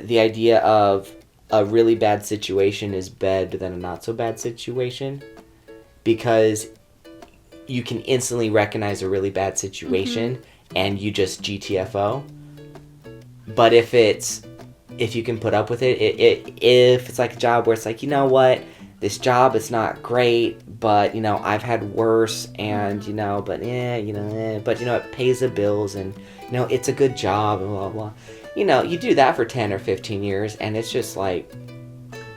the idea of a really bad situation is better than a not so bad situation, because you can instantly recognize a really bad situation and you just GTFO. But if you can put up with it, if it's like a job where it's like, you know what, this job is not great, but, you know, I've had worse, and, you know, but, but, you know, it pays the bills, and, you know, it's a good job, and blah, blah. You know, you do that for 10 or 15 years, and it's just like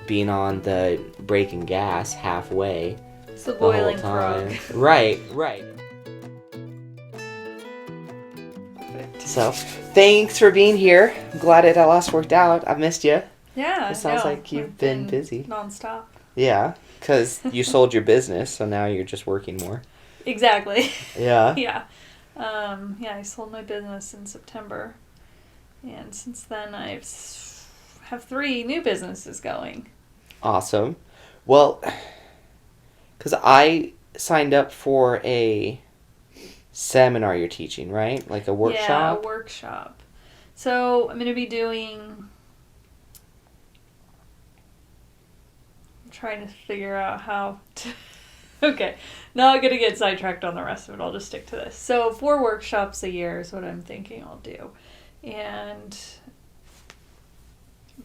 being on the breaking gas halfway. It's the boiling frog. Right. So, thanks for being here. I'm glad it at last worked out. I've missed you. Yeah. It sounds like you've been busy. Nonstop. Yeah, because you sold your business, so now you're just working more. Exactly. Yeah. Yeah. I sold my business in September. And since then, I have 3 new businesses going. Awesome. Well, because I signed up for a seminar you're teaching, right? Like a workshop? Yeah, a workshop. So I'm going to be doing... I'm trying to figure out how to... Okay, not going to get sidetracked on the rest of it. I'll just stick to this. So 4 workshops a year is what I'm thinking I'll do. And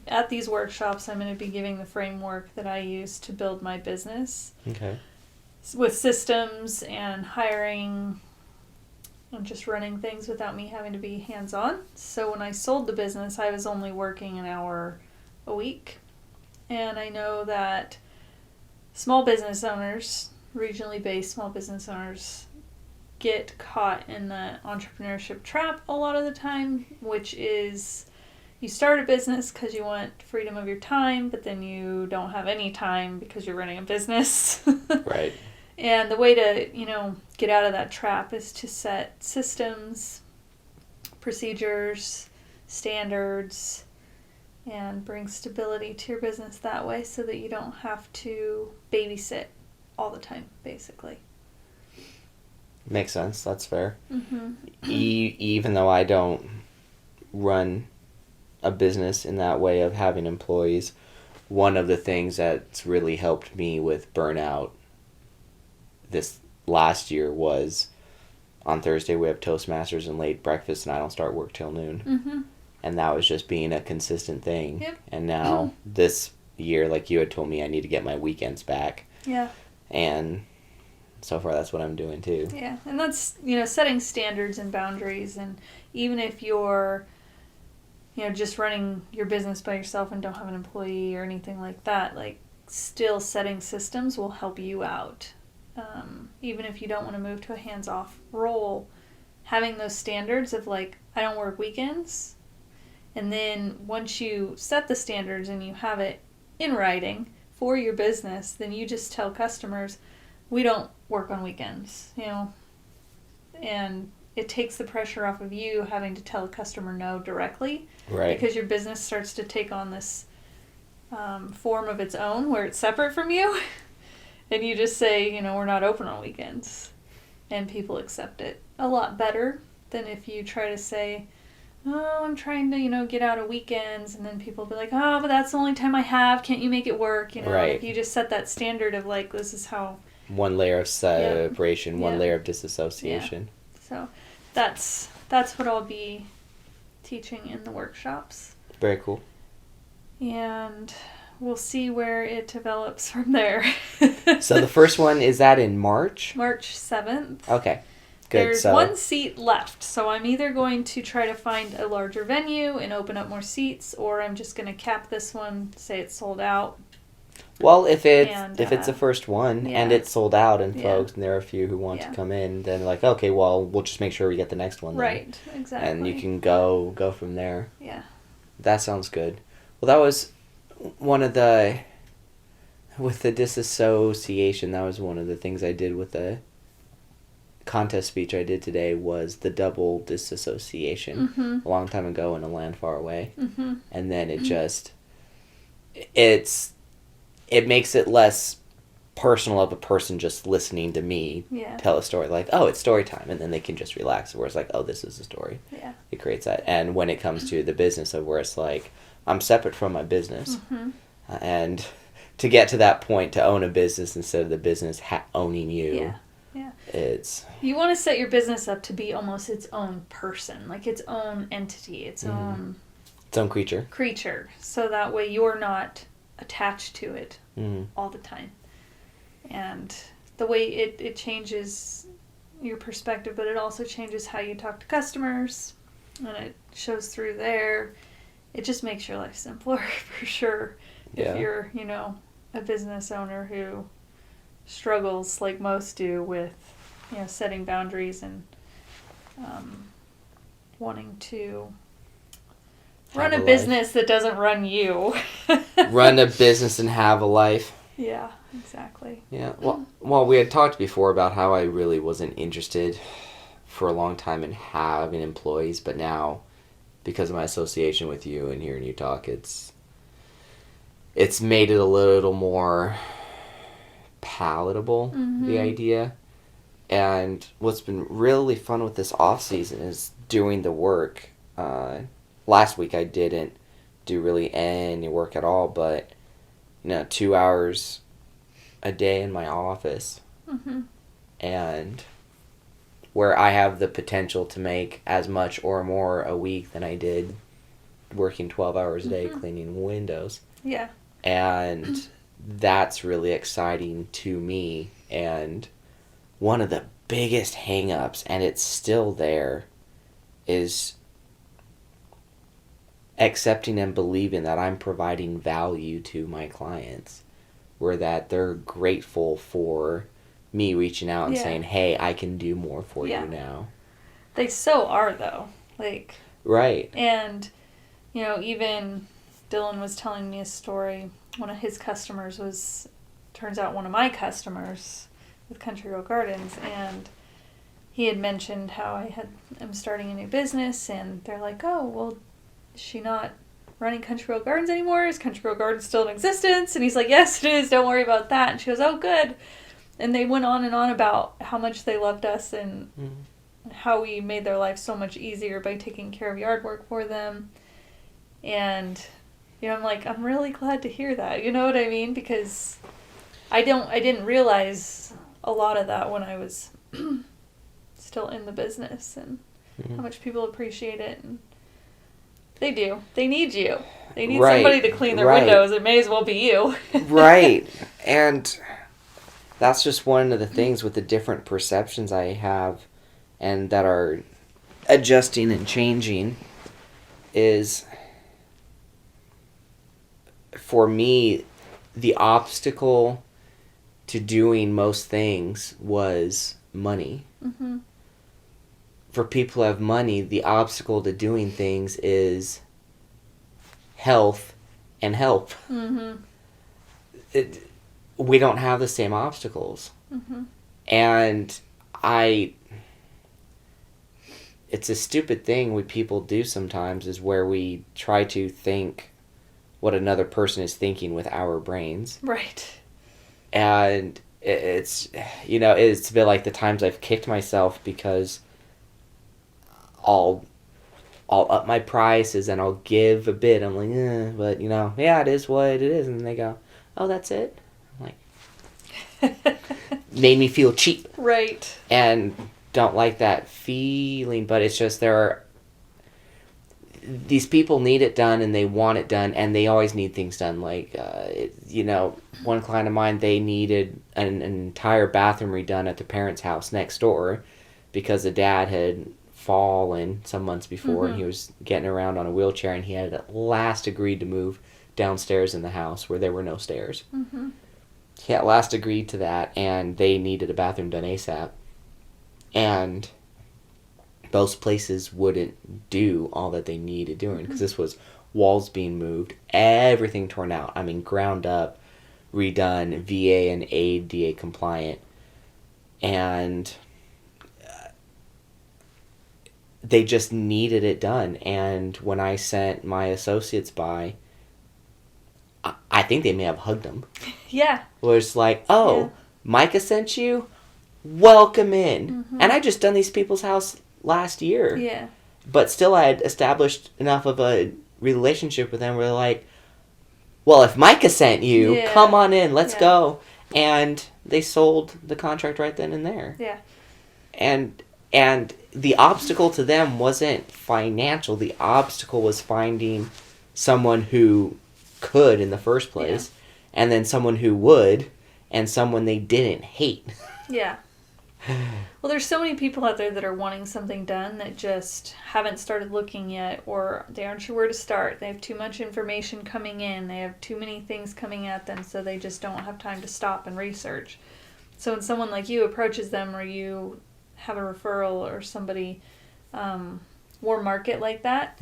at these workshops, I'm going to be giving the framework that I use to build my business. Okay. With systems and hiring and just running things without me having to be hands-on. So when I sold the business, I was only working an hour a week. And I know that small business owners, regionally based small business owners, get caught in the entrepreneurship trap a lot of the time, which is you start a business because you want freedom of your time, but then you don't have any time because you're running a business. Right. And the way to, get out of that trap is to set systems, procedures, standards, and bring stability to your business that way so that you don't have to babysit all the time, basically. Makes sense. That's fair. Mm-hmm. Even though I don't run a business in that way of having employees, one of the things that's really helped me with burnout this last year was on Thursday we have Toastmasters and late breakfast, and I don't start work till noon. Mm-hmm. And that was just being a consistent thing. Yep. And now this year, like you had told me, I need to get my weekends back. Yeah. And so far that's what I'm doing too. Yeah, and that's, setting standards and boundaries, and even if you're, just running your business by yourself and don't have an employee or anything like that, like, still setting systems will help you out. Even if you don't want to move to a hands-off role, having those standards of, like, I don't work weekends, and then once you set the standards and you have it in writing for your business, then you just tell customers, we don't work on weekends, and it takes the pressure off of you having to tell a customer no directly. Right. Because your business starts to take on this form of its own where it's separate from you. And you just say, we're not open on weekends. And people accept it a lot better than if you try to say, oh, I'm trying to, get out of weekends. And then people will be like, oh, but that's the only time I have. Can't you make it work? Right. If you just set that standard of, like, this is how... One layer of separation, one Yeah. layer of disassociation. Yeah. So that's what I'll be teaching in the workshops. Very cool. And we'll see where it develops from there. So the first one, is that in March? March 7th. Okay, good. There's one seat left, so I'm either going to try to find a larger venue and open up more seats, or I'm just going to cap this one, say it's sold out. Well, if it's the first one and yeah. it's sold out and folks, and there are a few who want to come in, then like, okay, well, we'll just make sure we get the next one then. Right, exactly. And you can go from there. Yeah. That sounds good. Well, that was one of with the disassociation, that was one of the things I did with the contest speech I did today, was the double disassociation a long time ago in a land far away. Mm-hmm. And then it makes it less personal of a person just listening to me Yeah. tell a story. Like, oh, it's story time, and then they can just relax. Where it's like, oh, this is a story. Yeah. It creates that. And when it comes to the business of where it's like, I'm separate from my business, and to get to that point, to own a business instead of the business owning you. Yeah. Yeah. You want to set your business up to be almost its own person, like its own entity, its own creature, so that way you're not attached to it all the time. And the way it changes your perspective, but it also changes how you talk to customers, and it shows through there. It just makes your life simpler for sure. Yeah. If you're, a business owner who struggles like most do with, setting boundaries and wanting to run a business that doesn't run you. Run a business and have a life. Yeah, exactly. Yeah. Well, we had talked before about how I really wasn't interested for a long time in having employees, but now, because of my association with you and hearing you talk, it's made it a little more palatable, the idea. And what's been really fun with this off season is doing the work. Last week I didn't do really any work at all, but 2 hours a day in my office, and where I have the potential to make as much or more a week than I did working 12 hours a day cleaning windows. Yeah. And that's really exciting to me. And one of the biggest hang-ups, and it's still there, is accepting and believing that I'm providing value to my clients, where that they're grateful for me reaching out and saying, hey, I can do more for you now. They so are, though. Right. And, even Dylan was telling me a story. One of his customers turns out one of my customers with Country Road Gardens, and he had mentioned how I'm starting a new business, and they're like, oh, well, is she not running Country Road Gardens anymore? Is Country Road Gardens still in existence? And he's like, yes, it is. Don't worry about that. And she goes, oh, good. And they went on and on about how much they loved us and how we made their life so much easier by taking care of yard work for them. And, I'm like, I'm really glad to hear that. You know what I mean? Because I didn't realize a lot of that when I was still in the business, and how much people appreciate it. And they do. They need you. They need somebody to clean their windows. It may as well be you. Right. And that's just one of the things with the different perceptions I have and that are adjusting and changing is, for me, the obstacle to doing most things was money. For people who have money, the obstacle to doing things is health and help. We don't have the same obstacles. And it's a stupid thing we people do sometimes, is where we try to think what another person is thinking with our brains. Right. And it's been like the times I've kicked myself because I'll up my prices and I'll give a bit. I'm like, but it is what it is. And they go, oh, that's it? I'm like, made me feel cheap. Right. And don't like that feeling, but it's just these people need it done and they want it done, and they always need things done. Like, one client of mine, they needed an entire bathroom redone at the parents' house next door because the dad had fallen some months before, and he was getting around on a wheelchair, and he had at last agreed to move downstairs in the house where there were no stairs. He at last agreed to that, and they needed a bathroom done ASAP. And those places wouldn't do all that they needed doing, because this was walls being moved, everything torn out. I mean, ground up, redone, VA and ADA compliant. And they just needed it done. And when I sent my associates by, I think they may have hugged him. Yeah. Where it's like, oh, Micah sent you? Welcome in. Mm-hmm. And I just done these people's house last year. Yeah. But still I had established enough of a relationship with them where they're like, well, if Micah sent you, come on in, let's go. And they sold the contract right then and there. Yeah. And the obstacle to them wasn't financial. The obstacle was finding someone who could in the first place, and then someone who would, and someone they didn't hate. Yeah. Well, there's so many people out there that are wanting something done that just haven't started looking yet, or they aren't sure where to start. They have too much information coming in. They have too many things coming at them, so they just don't have time to stop and research. So when someone like you approaches them, or you have a referral, or somebody warm market like that,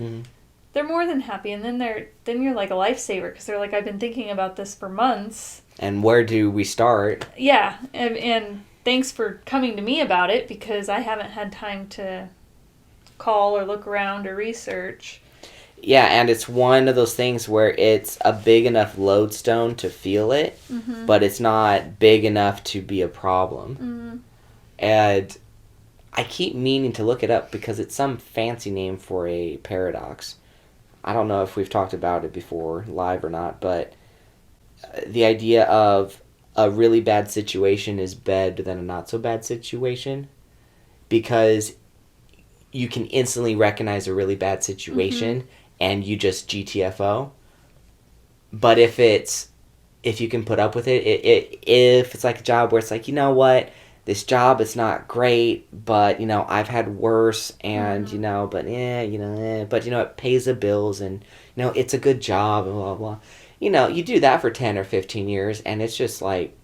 they're more than happy. And then you're like a lifesaver, because they're like, I've been thinking about this for months. And where do we start? Yeah, and thanks for coming to me about it, because I haven't had time to call or look around or research. Yeah, and it's one of those things where it's a big enough lodestone to feel it, but it's not big enough to be a problem. And I keep meaning to look it up because it's some fancy name for a paradox. I don't know if we've talked about it before, live or not, but the idea of a really bad situation is better than a not so bad situation, because you can instantly recognize a really bad situation and you just GTFO. But if you can put up with it, if it's like a job where it's like, you know what, this job is not great, but I've had worse, and but it pays the bills, and it's a good job, and blah blah. You do that for 10 or 15 years, and it's just like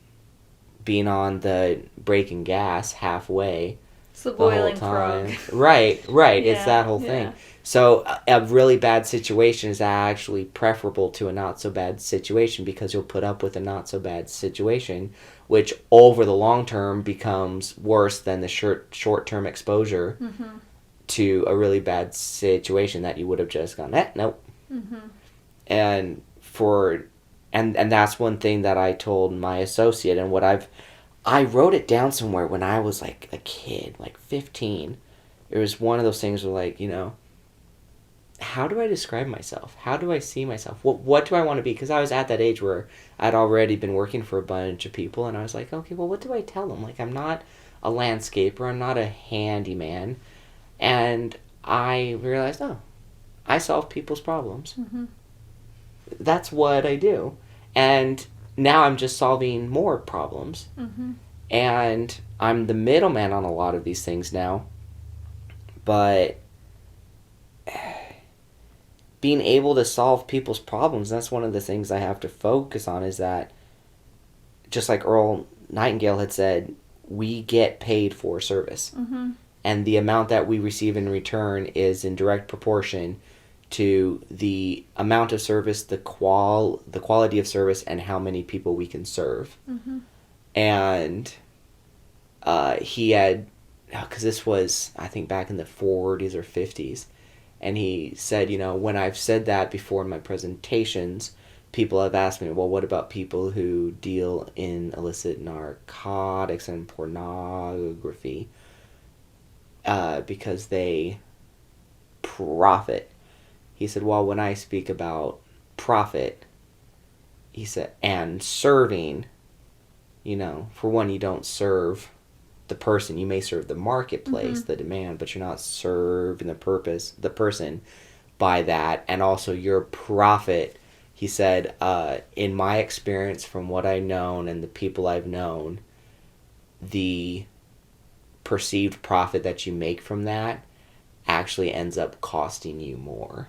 being on the breaking gas halfway. It's the boiling frog. Right. It's that whole thing. So a really bad situation is actually preferable to a not so bad situation, because you'll put up with a not so bad situation, which over the long term becomes worse than the short term exposure to a really bad situation that you would have just gone, nope. And and that's one thing that I told my associate, and what I wrote it down somewhere when I was like a kid, like 15. It was one of those things where, like, how do I describe myself? How do I see myself? What do I want to be? Because I was at that age where I'd already been working for a bunch of people, and I was like, okay, well, what do I tell them? Like, I'm not a landscaper, I'm not a handyman, and I realized, I solve people's problems. That's what I do. And now I'm just solving more problems. And I'm the middleman on a lot of these things now. But being able to solve people's problems, that's one of the things I have to focus on, is that, just like Earl Nightingale had said, we get paid for service. And the amount that we receive in return is in direct proportion to the amount of service, the quality of service, and how many people we can serve. And he had, because this was, I think, back in the 40s or 50s, and he said, when I've said that before in my presentations, people have asked me, well, what about people who deal in illicit narcotics and pornography? Because they profit. He said, well, when I speak about profit, he said, and serving, for one, you don't serve the person. You may serve the marketplace, the demand, but you're not serving the person by that. And also your profit, he said, in my experience, from what I've known and the people I've known, the perceived profit that you make from that actually ends up costing you more.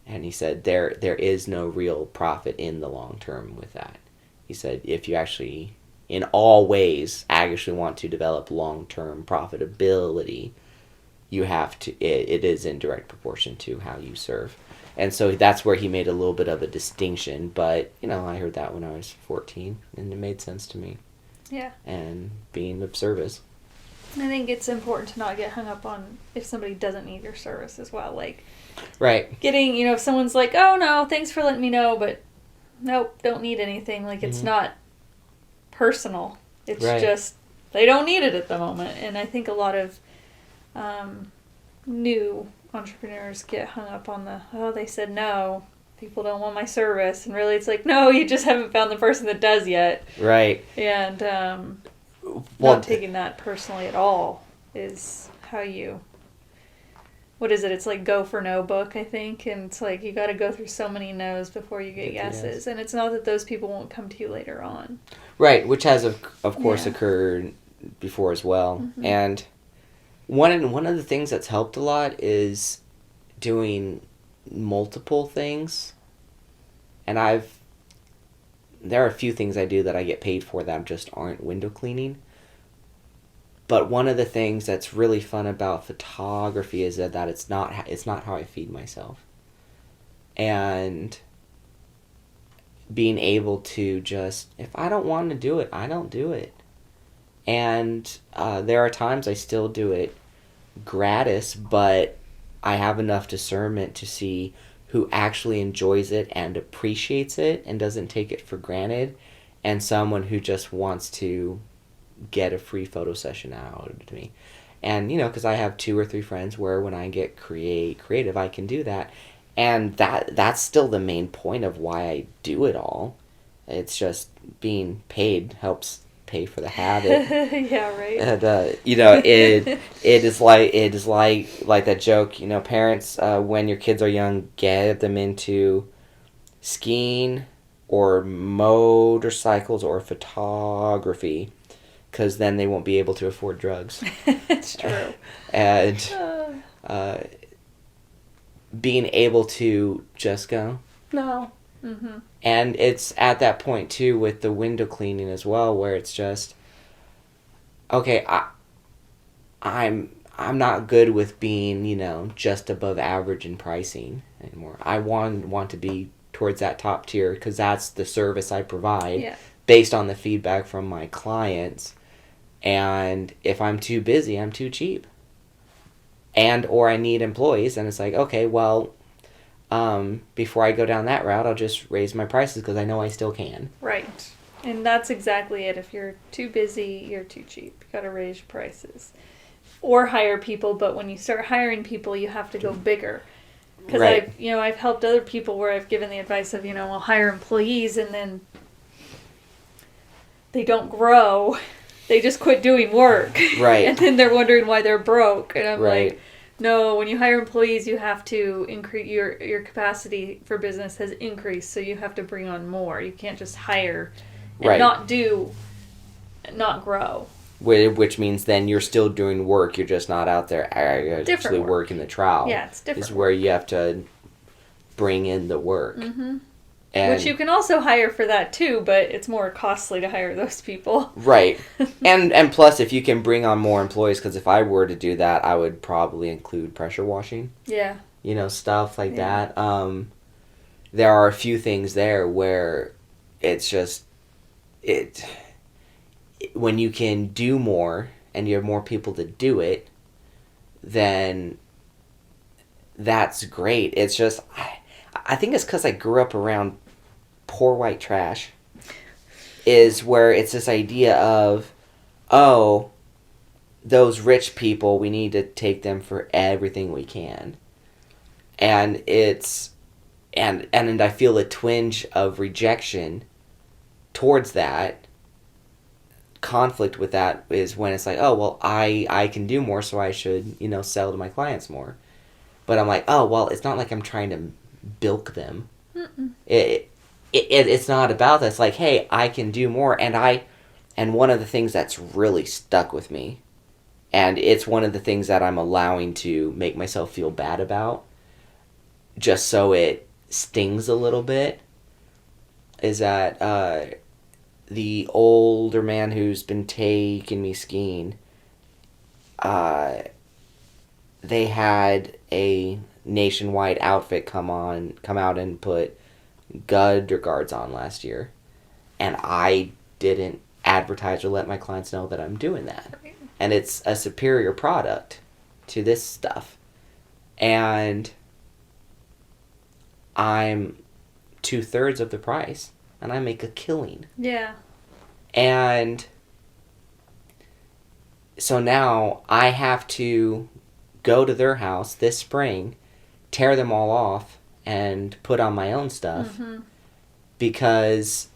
And he said there is no real profit in the long term with that. He said if you actually, in all ways, actually want to develop long-term profitability, you have to, it is in direct proportion to how you serve. And so that's where he made a little bit of a distinction. But, I heard that when I was 14, and it made sense to me. Yeah. And being of service. I think it's important to not get hung up on if somebody doesn't need your service as well. Like, right. Getting, if someone's like, oh no, thanks for letting me know, but nope, don't need anything. Like, it's Mm-hmm. not personal. It's Right. just, they don't need it at the moment. And I think a lot of new entrepreneurs get hung up on they said no. People don't want my service. And really, it's like, no, you just haven't found the person that does yet. Right. And Well, not taking that personally at all is how you... What is it? It's like go for no book, I think. And it's like you got to go through so many no's before you get yeses. Yes. And it's not that those people won't come to you later on. Right, which has, of course, Yeah. occurred before as well. Mm-hmm. And one of the things that's helped a lot is doing multiple things. And there are a few things I do that I get paid for that just aren't window cleaning. But one of the things that's really fun about photography is that it's not how I feed myself. And being able to just, if I don't want to do it, I don't do it. And there are times I still do it gratis, but I have enough discernment to see who actually enjoys it and appreciates it and doesn't take it for granted, and someone who just wants to get a free photo session out of me. And, because I have 2 or 3 friends where when I get creative, I can do that. And that's still the main point of why I do it all. It's just being paid helps pay for the habit. Yeah, right. And it is like that joke. Parents, when your kids are young, get them into skiing or motorcycles or photography, because then they won't be able to afford drugs. It's true. And being able to just go, no. Mm-hmm. And it's at that point, too, with the window cleaning as well, where it's just, okay, I'm not good with being, just above average in pricing anymore. I want to be towards that top tier, because that's the service I provide based on the feedback from my clients. And if I'm too busy, I'm too cheap. Or I need employees, and it's like, okay, well, before I go down that route, I'll just raise my prices because I know I still can. Right. And that's exactly it. If you're too busy, you're too cheap. You got to raise your prices. Or hire people, but when you start hiring people, you have to go bigger. Because I've helped other people where I've given the advice of, I'll hire employees and then they don't grow. They just quit doing work. Right. And then they're wondering why they're broke. And I'm Right. like, no, when you hire employees, you have to increase your capacity for business has increased, so you have to bring on more. You can't just hire and not grow. Which means then you're still doing work, you're just not out there actually working the trowel. Yeah, it's different. Is where you have to bring in the work. Mm-hmm. And, which you can also hire for that too, but it's more costly to hire those people. Right. and plus, if you can bring on more employees, because if I were to do that, I would probably include pressure washing. Yeah. Stuff like that. There are a few things there where it's just, when you can do more and you have more people to do it, then that's great. It's just, I think it's because I grew up around poor white trash, is where it's this idea of, oh, those rich people, we need to take them for everything we can. And it's, and I feel a twinge of rejection towards that. Conflict with that is when it's like, oh, well, I can do more, so I should, sell to my clients more. But I'm like, oh, well, it's not like I'm trying to bilk them. It's not about that. It's like, hey, I can do more. And one of the things that's really stuck with me, and it's one of the things that I'm allowing to make myself feel bad about, just so it stings a little bit, is that the older man who's been taking me skiing, they had a nationwide outfit come out and put gutter guards on last year, and I didn't advertise or let my clients know that I'm doing that. Right. And it's a superior product to this stuff, and I'm 2/3 of the price, and I make a killing. Yeah. And so now I have to go to their house this spring, tear them all off, and put on my own stuff because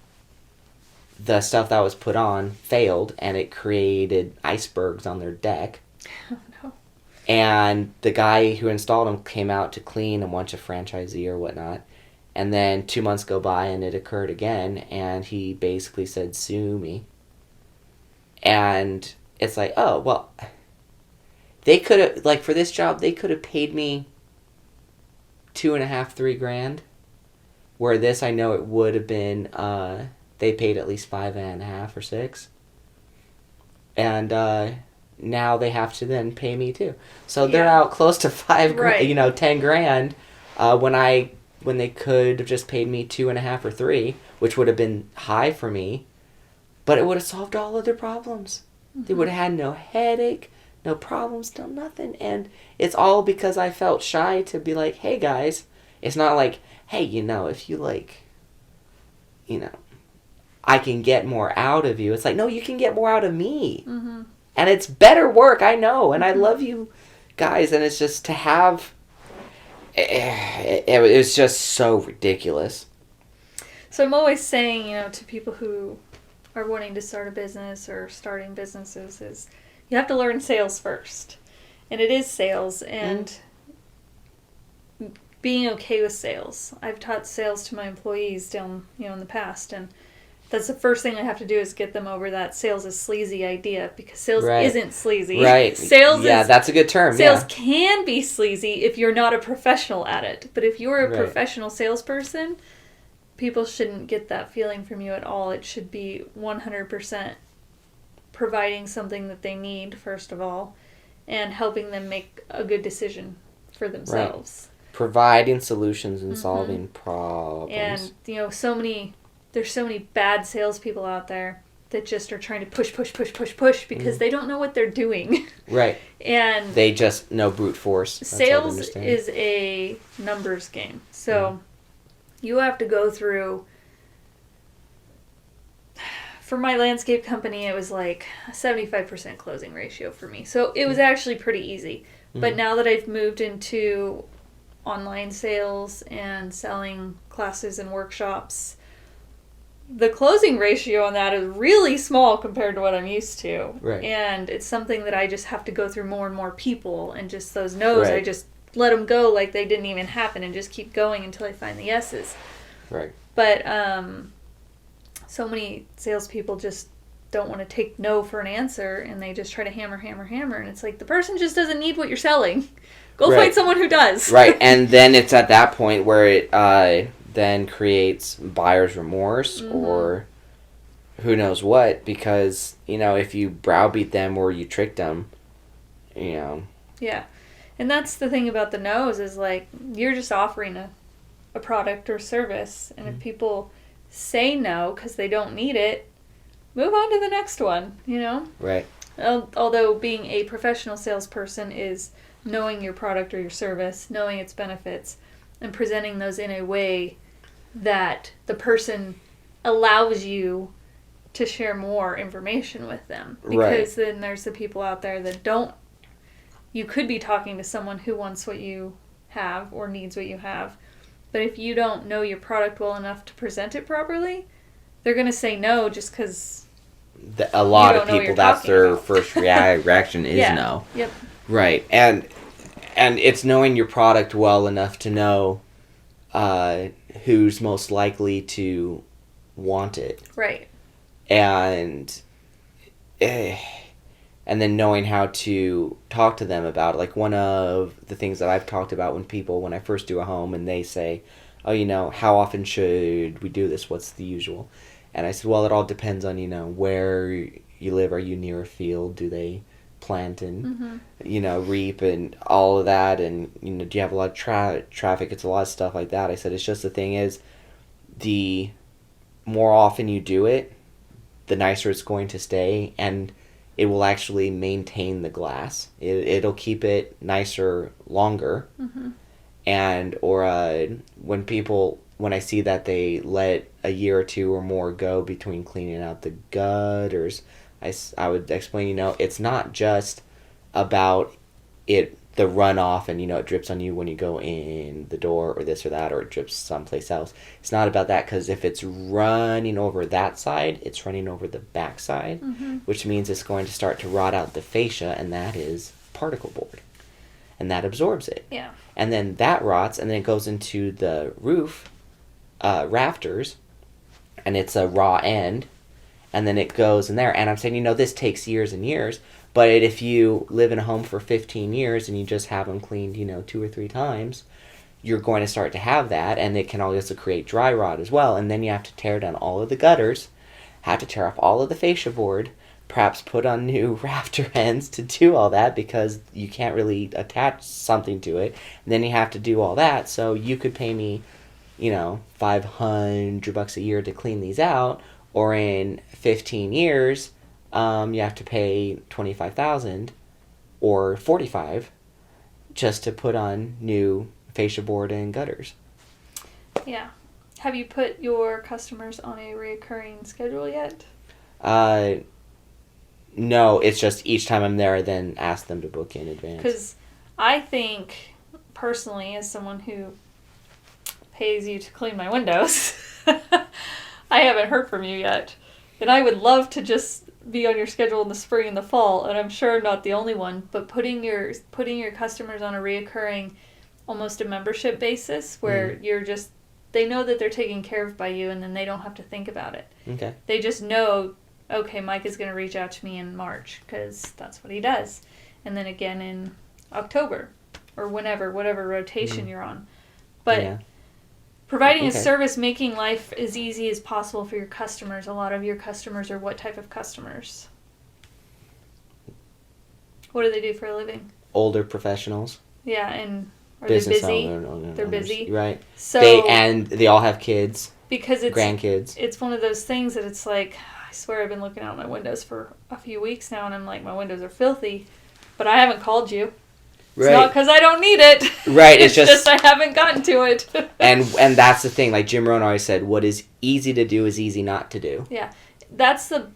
the stuff that was put on failed and it created icebergs on their deck. Oh, no. And the guy who installed them came out to clean a bunch of franchisee or whatnot. And then 2 months go by and it occurred again, and he basically said, sue me. And it's like, oh, well, they could have, like, for this job, they could have paid me $2.5, $3 grand. Where this, I know it would have been, they paid at least $5.5 or $6. And now they have to then pay me too. So they're out close to $5, 10 grand. When they could have just paid me $2.5 or $3, which would have been high for me, but it would have solved all of their problems. They would have had no headache, no problems, no nothing. And it's all because I felt shy to be like, hey guys, it's not like, hey, if you I can get more out of you. It's like, no, you can get more out of me. Mm-hmm. And it's better work, I know, and I love you guys. And it's just to have, it was just so ridiculous. So I'm always saying, to people who are wanting to start a business or starting businesses is you have to learn sales first. And it is sales and being okay with sales. I've taught sales to my employees down, in the past, and that's the first thing I have to do is get them over that sales is sleazy idea, because sales isn't sleazy. Right. That's a good term. Sales can be sleazy if you're not a professional at it. But if you're a professional salesperson, people shouldn't get that feeling from you at all. It should be 100% providing something that they need, first of all, and helping them make a good decision for themselves. Right. Providing solutions and solving problems. And, there's so many bad salespeople out there that just are trying to push because they don't know what they're doing. Right. And they just know brute force. That's sales is a numbers game. So you have to go through, for my landscape company, it was like a 75% closing ratio for me. So it was actually pretty easy. But now that I've moved into online sales and selling classes and workshops, the closing ratio on that is really small compared to what I'm used to. Right. And it's something that I just have to go through more and more people, and just those no's, I just let them go like they didn't even happen and just keep going until I find the yeses. Right. But so many salespeople just don't want to take no for an answer, and they just try to hammer, and it's like the person just doesn't need what you're selling. Go find someone who does. Right, and then it's at that point where it then creates buyer's remorse or who knows what, because, if you browbeat them or you tricked them, Yeah. And that's the thing about the no's is, like, you're just offering a product or service, and if people say no because they don't need it, move on to the next one, Right. Although being a professional salesperson is knowing your product or your service, knowing its benefits, and presenting those in a way that the person allows you to share more information with them. Because then there's the people out there that don't. You could be talking to someone who wants what you have or needs what you have, but if you don't know your product well enough to present it properly, they're going to say no just because a lot of people, that's their first reaction is no. Yep. Right. And it's knowing your product well enough to know who's most likely to want it. Right. And then knowing how to talk to them about it. Like, one of the things that I've talked about when I first do a home and they say, oh, how often should we do this? What's the usual? And I said, well, it all depends on, where you live. Are you near a field? Do they plant and, reap and all of that? And, do you have a lot of traffic? It's a lot of stuff like that. I said, it's just the thing is, the more often you do it, the nicer it's going to stay, and it will actually maintain the glass. It'll keep it nicer longer. Mm-hmm. Or when people when I see that they let a year or two or more go between cleaning out the gutters, I would explain, it's not just about the runoff and, it drips on you when you go in the door or this or that, or it drips someplace else. It's not about that, because if it's running over that side, it's running over the back side, which means it's going to start to rot out the fascia, and that is particle board. And that absorbs it. Yeah. And then that rots, and then it goes into the roof rafters, and it's a raw end, and then it goes in there. And I'm saying, this takes years and years, but if you live in a home for 15 years and you just have them cleaned, 2 or 3 times, you're going to start to have that, and it can also create dry rot as well. And then you have to tear down all of the gutters, have to tear off all of the fascia board, perhaps put on new rafter ends to do all that, because you can't really attach something to it. And then you have to do all that. So you could pay me, $500 a year to clean these out, or in 15 years, you have to pay $25,000 or $45,000 just to put on new fascia board and gutters. Yeah. Have you put your customers on a reoccurring schedule yet? No, it's just each time I'm there, I then ask them to book in advance. Because I think, personally, as someone who pays you to clean my windows, I haven't heard from you yet. And I would love to just be on your schedule in the spring and the fall, and I'm sure I'm not the only one, but putting your customers on a reoccurring, almost a membership basis, where they know that they're taken care of by you, and then they don't have to think about it. Okay. They just know, okay, Mike is going to reach out to me in March, because that's what he does. And then again in October, or whatever rotation you're on. But providing a service, making life as easy as possible for your customers. A lot of your customers are what type of customers? What do they do for a living? Older professionals. Yeah, and are Business they busy? owners. They're busy. Right. So they all have kids. Because it's grandkids. It's one of those things that it's like, I swear I've been looking out my windows for a few weeks now, and I'm like, my windows are filthy, but I haven't called you. It's not because I don't need it. Right. It's just I haven't gotten to it. and that's the thing. Like Jim Rohn always said, what is easy to do is easy not to do. Yeah. That's the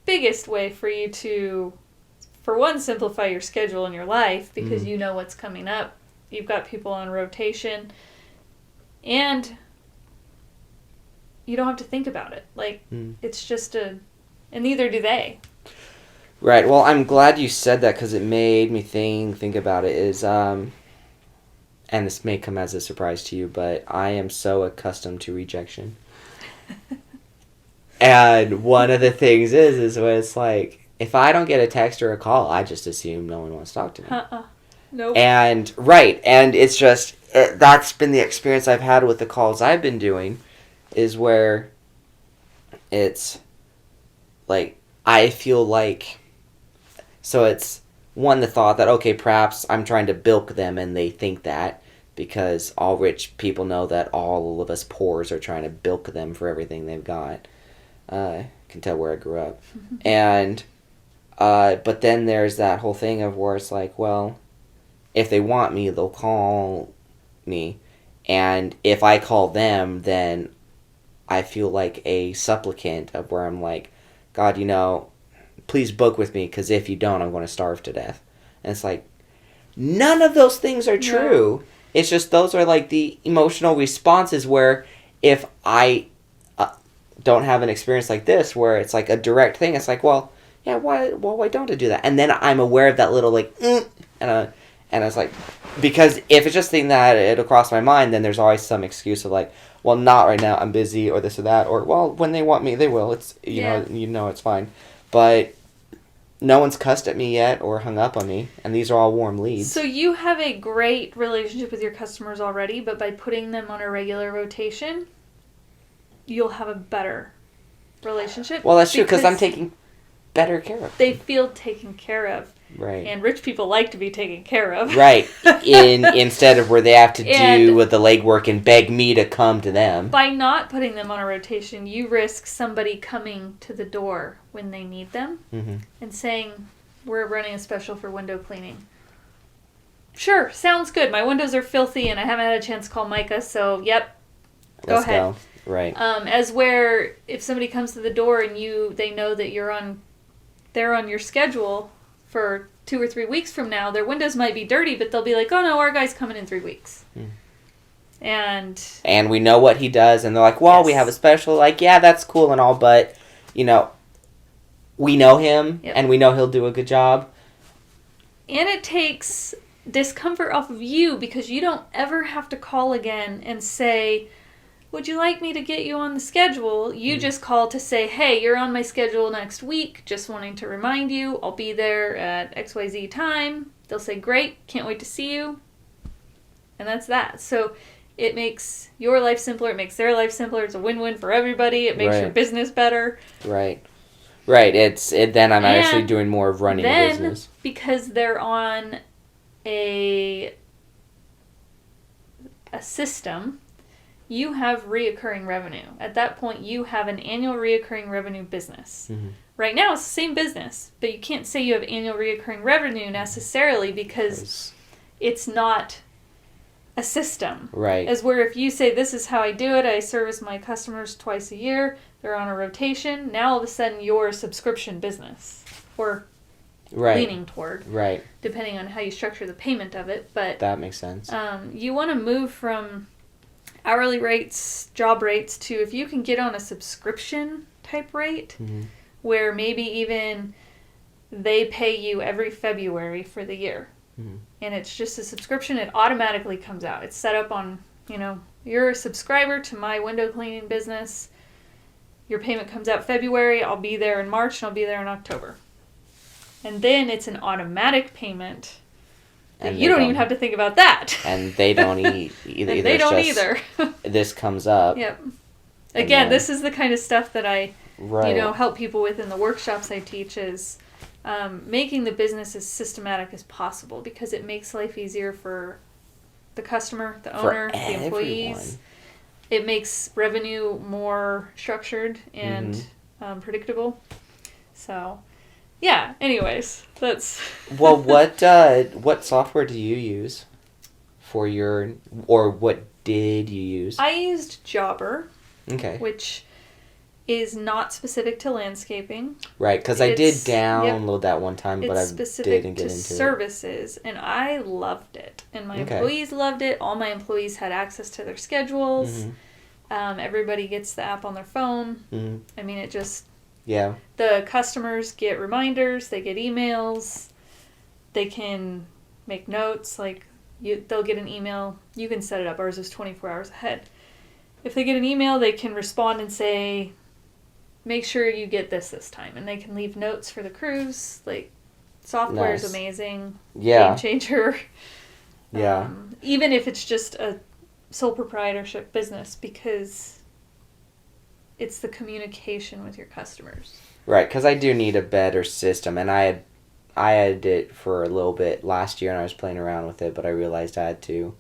biggest way for you to, for one, simplify your schedule in your life, because you know what's coming up. You've got people on rotation, and you don't have to think about it. Like, it's just and neither do they. Right. Well, I'm glad you said that, because it made me think about it. And this may come as a surprise to you, but I am so accustomed to rejection. And one of the things is when it's like, if I don't get a text or a call, I just assume no one wants to talk to me. Nope. And it's just, that's been the experience I've had with the calls I've been doing, is where it's like, I feel like, so it's one, the thought that, okay, perhaps I'm trying to bilk them, and they think that, because all rich people know that all of us poors are trying to bilk them for everything they've got. Can tell where I grew up. And but then there's that whole thing of where it's like, well, if they want me, they'll call me, and if I call them, then I feel like a supplicant, of where I'm like, God, please book with me, because if you don't, I'm going to starve to death. And it's like, none of those things are true. No. It's just those are like the emotional responses, where if I don't have an experience like this, where it's like a direct thing, it's like, well, yeah, why don't I do that? And then I'm aware of that little like, and it's like, because if it's just thing that it'll cross my mind, then there's always some excuse of like, well, not right now, I'm busy, or this or that, or, well, when they want me, they will. It's, you know, it's fine. But no one's cussed at me yet or hung up on me, and these are all warm leads. So you have a great relationship with your customers already, but by putting them on a regular rotation, you'll have a better relationship. Well, that's true, because I'm taking better care of them. They feel taken care of. Right. And rich people like to be taken care of. Right. Instead of where they have to do with the legwork and beg me to come to them. By not putting them on a rotation, you risk somebody coming to the door when they need them and saying, we're running a special for window cleaning. Sure, sounds good. My windows are filthy and I haven't had a chance to call Micah, so yep, Go ahead. Right. As where if somebody comes to the door and they know that they're on your schedule for 2 or 3 weeks from now, their windows might be dirty, but they'll be like, oh no, our guy's coming in 3 weeks. And we know what he does, and they're like, well, we have a special, like, yeah, that's cool and all, but, we know him, and we know he'll do a good job. And it takes discomfort off of you, because you don't ever have to call again and say, would you like me to get you on the schedule? You just call to say, hey, you're on my schedule next week. Just wanting to remind you, I'll be there at XYZ time. They'll say, great, can't wait to see you. And that's that. So it makes your life simpler. It makes their life simpler. It's a win-win for everybody. It makes your business better. Right. Then I'm actually doing more of running a business. Because they're on a system, you have reoccurring revenue. At that point, you have an annual reoccurring revenue business. Mm-hmm. Right now, it's the same business, but you can't say you have annual reoccurring revenue necessarily because it's not a system. Right. As where if you say, this is how I do it, I service my customers twice a year, they're on a rotation, now all of a sudden you're a subscription business. Or leaning toward. Right. Depending on how you structure the payment of it. But that makes sense. You want to move from hourly rates, job rates, to if you can get on a subscription type rate, where maybe even they pay you every February for the year. And it's just a subscription, it automatically comes out. It's set up on, you're a subscriber to my window cleaning business. Your payment comes out February, I'll be there in March, and I'll be there in October. And then it's an automatic payment. And you don't even have to think about that. And they don't either. And they don't either. This comes up. Yep. Again, this is the kind of stuff that I, help people with in the workshops I teach is making the business as systematic as possible, because it makes life easier for the customer, the owner, the employees. It makes revenue more structured and predictable. So, yeah. Anyways, that's. Well, what software do you use for or what did you use? I used Jobber. Okay. Which is not specific to landscaping. Right, because I did download that one time, but I didn't get into it. It's specific to services, and I loved it. And my employees loved it. All my employees had access to their schedules. Everybody gets the app on their phone. I mean, it just... Yeah. The customers get reminders. They get emails. They can make notes. They'll get an email. You can set it up. Ours is 24 hours ahead. If they get an email, they can respond and say, make sure you get this time. And they can leave notes for the crews. Software is amazing. Yeah. Game changer. Yeah. Even if it's just a sole proprietorship business, because it's the communication with your customers. Right, because I do need a better system. And I had it for a little bit last year, and I was playing around with it, but I realized I had to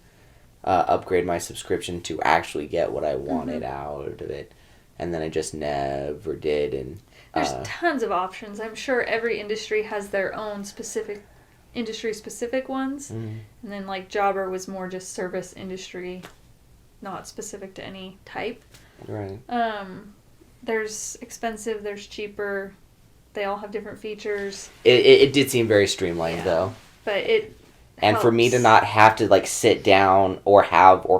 upgrade my subscription to actually get what I wanted out of it. And then I just never did. And there's tons of options. I'm sure every industry has their own industry-specific ones. And then, Jobber was more just service industry, not specific to any type. Right. There's expensive, there's cheaper. They all have different features. It did seem very streamlined, though. But it And helps. For me to not have to sit down or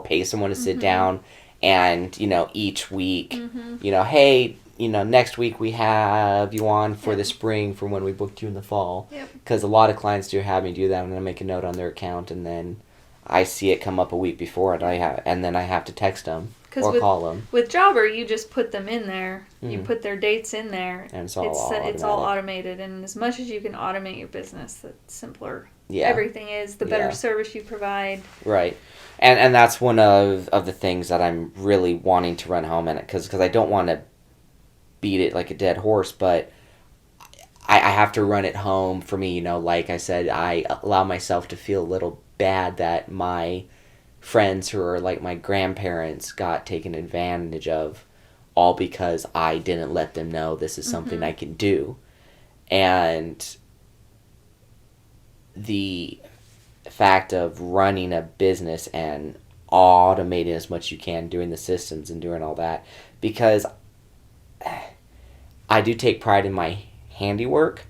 pay someone to sit down and, each week, hey, next week we have you on for the spring from when we booked you in the fall. Because a lot of clients do have me do that, and I make a note on their account, and then I see it come up a week before, and then I have to text them or call them. With Jobber, you just put them in there. You put their dates in there. And it's all automated. And as much as you can automate your business, the simpler Yeah. Everything is, the better service you provide. Right. And that's one of the things that I'm really wanting to run home in it, because I don't want to beat it like a dead horse, but I have to run it home for me, like I said, I allow myself to feel a little bad that my friends who are like my grandparents got taken advantage of, all because I didn't let them know this is something I can do. And the fact of running a business and automating as much as you can, doing the systems and doing all that, because I do take pride in my handiwork,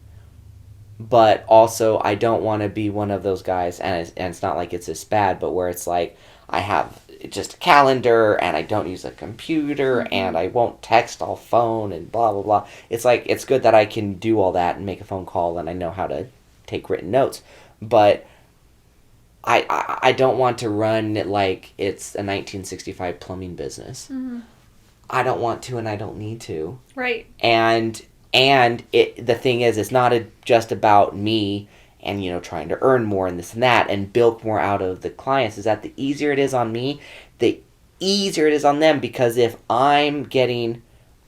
but also I don't want to be one of those guys, and it's not like it's this bad, but where it's like I have just a calendar and I don't use a computer and I won't text, I'll phone and blah blah blah. It's like, it's good that I can do all that and make a phone call and I know how to take written notes, but I don't want to run it like it's a 1965 plumbing business. I don't want to, and I don't need to. Right. And the thing is, it's not just about me and, you know, trying to earn more and this and that and bilk more out of the clients. Is that the easier it is on me, the easier it is on them, because if I'm getting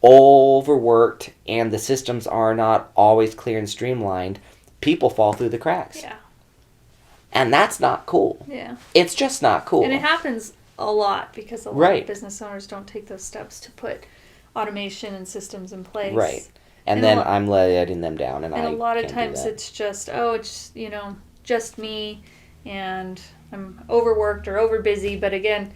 overworked and the systems are not always clear and streamlined, people fall through the cracks. Yeah. And that's not cool. Yeah. It's just not cool. And it happens a lot because a lot of business owners don't take those steps to put automation and systems in place. Right. And then I'm letting them down, and a lot of times it's just, it's, you know, just me, and I'm overworked or overbusy. But again,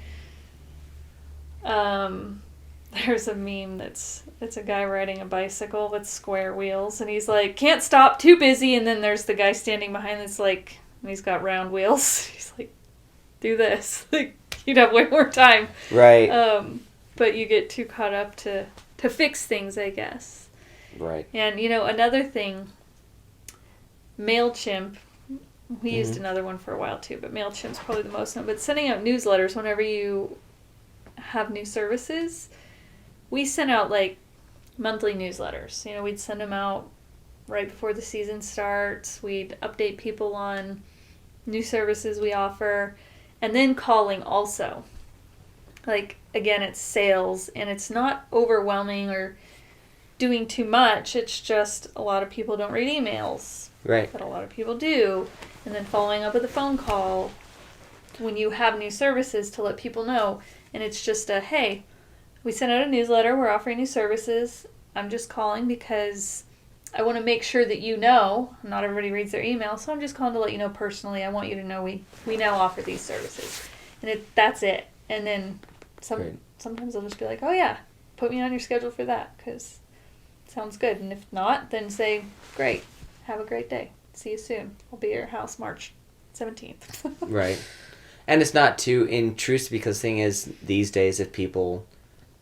there's a meme it's a guy riding a bicycle with square wheels, and he's like, can't stop, too busy. And then there's the guy standing behind that's like, and he's got round wheels. He's like, do this. Like, you'd have way more time. Right. But you get too caught up to fix things, I guess. Right. And, you know, another thing, MailChimp, we used another one for a while too, but MailChimp's probably the most known. But sending out newsletters whenever you have new services, we sent out like monthly newsletters. You know, we'd send them out right before the season starts. We'd update people on new services we offer, and then calling also. Like, again, it's sales, and it's not overwhelming or doing too much. It's just a lot of people don't read emails. Right. But a lot of people do. And then following up with a phone call when you have new services to let people know. And it's just a, hey, we sent out a newsletter. We're offering new services. I'm just calling because I want to make sure that you know. Not everybody reads their email, so I'm just calling to let you know personally. I want you to know we now offer these services. And that's it. And then sometimes they'll just be like, oh yeah, put me on your schedule for that because sounds good. And if not, then say, great, have a great day. See you soon. I'll be at your house March 17th. Right. And it's not too intrusive, because the thing is, these days, if people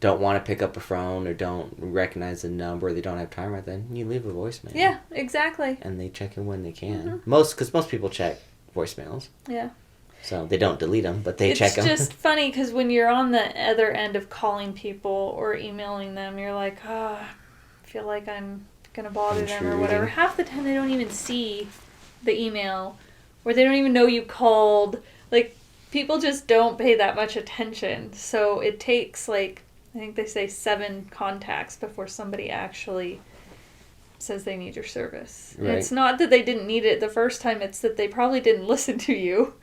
don't want to pick up a phone or don't recognize the number, or they don't have time right then, you leave a voicemail. Yeah, exactly. And they check in when they can. Because most people check voicemails. Yeah. So they don't delete them, but they check them. It's just funny because when you're on the other end of calling people or emailing them, you're like, I feel like I'm going to bother them or whatever. Half the time they don't even see the email, or they don't even know you called. Like, people just don't pay that much attention. So it takes, like, I think they say 7 contacts before somebody actually says they need your service. Right. And it's not that they didn't need it the first time, it's that they probably didn't listen to you.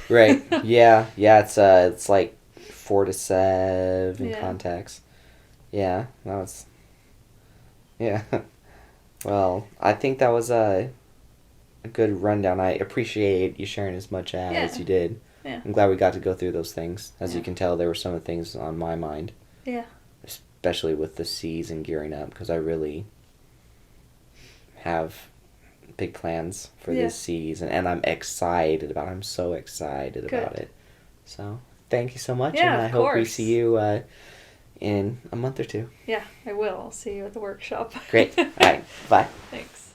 Right. Yeah. It's like 4 to 7 contacts. Yeah. Yeah. Well, I think that was a good rundown. I appreciate you sharing as much as you did. Yeah. I'm glad we got to go through those things. As you can tell, there were some of the things on my mind. Yeah. Especially with the C's and gearing up, because I really have big plans for this season, and I'm so excited about it. So thank you so much, and I hope we see you in a month or 2. Yeah, I will. I'll see you at the workshop. Great. All right. Bye. Thanks.